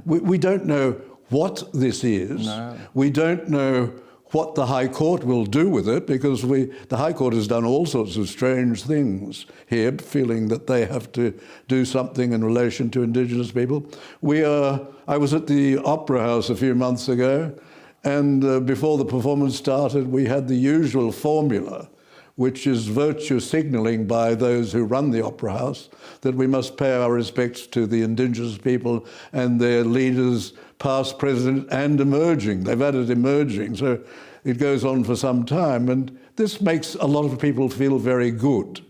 We don't know what this is. No. We don't know what the High Court will do with it, because the High Court has done all sorts of strange things here, feeling that they have to do something in relation to Indigenous people. I was at the Opera House a few months ago, and before the performance started, we had the usual formula, which is virtue signalling by those who run the Opera House, that we must pay our respects to the Indigenous people and their leaders, past, present, and emerging. They've added emerging, so it goes on for some time, and this makes a lot of people feel very good.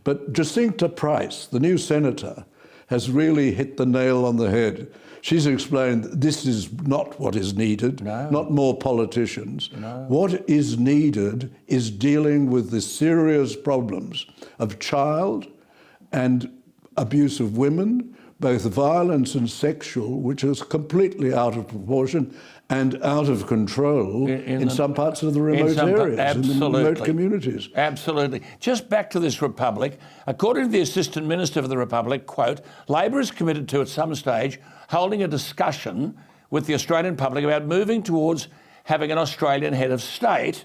But Jacinta Price, the new senator, has really hit the nail on the head. She's explained this is not what is needed, not more politicians. What is needed is dealing with the serious problems of child and abuse of women, both violence and sexual, which is completely out of proportion and out of control in some parts of the remote areas, in the remote communities. Absolutely. Just back to this Republic, according to the Assistant Minister for the Republic, quote, Labor is committed to, at some stage, holding a discussion with the Australian public about moving towards having an Australian head of state.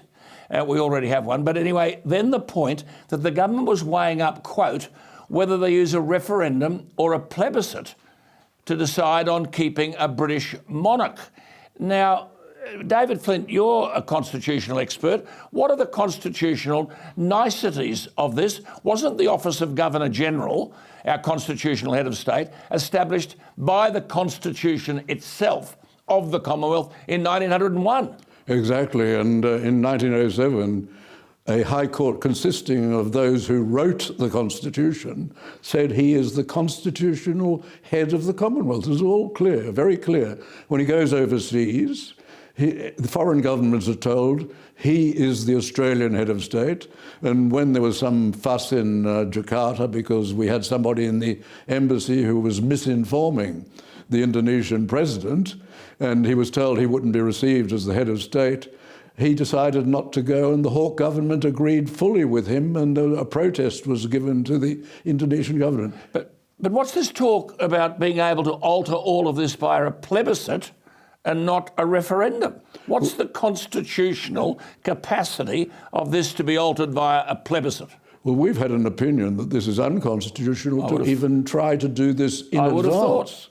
We already have one. But anyway, then the point that the government was weighing up, quote, whether they use a referendum or a plebiscite to decide on keeping a British monarch. Now, David Flint, you're a constitutional expert. What are the constitutional niceties of this? Wasn't the Office of Governor-General, our constitutional head of state, established by the Constitution itself of the Commonwealth in 1901? Exactly, and in 1907, a High Court consisting of those who wrote the Constitution said he is the constitutional head of the Commonwealth. It's all clear, very clear. When he goes overseas, the foreign governments are told he is the Australian head of state. And when there was some fuss in Jakarta because we had somebody in the embassy who was misinforming the Indonesian president, and he was told he wouldn't be received as the head of state, he decided not to go, and the Hawke government agreed fully with him, and a protest was given to the Indonesian government. But what's this talk about being able to alter all of this via a plebiscite and not a referendum? What's the constitutional capacity of this to be altered via a plebiscite? Well, we've had an opinion that this is unconstitutional to even try to do this in advance. I would have thought.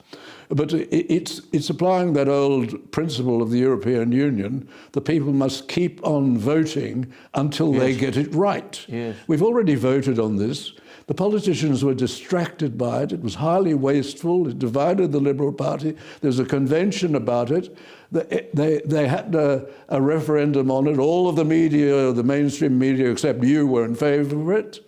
But it's applying that old principle of the European Union that people must keep on voting until they get it right. Yes. We've already voted on this. The politicians were distracted by it. It was highly wasteful. It divided the Liberal Party. There's a convention about it. They had a referendum on it. All of the media, the mainstream media, except you, were in favour of it.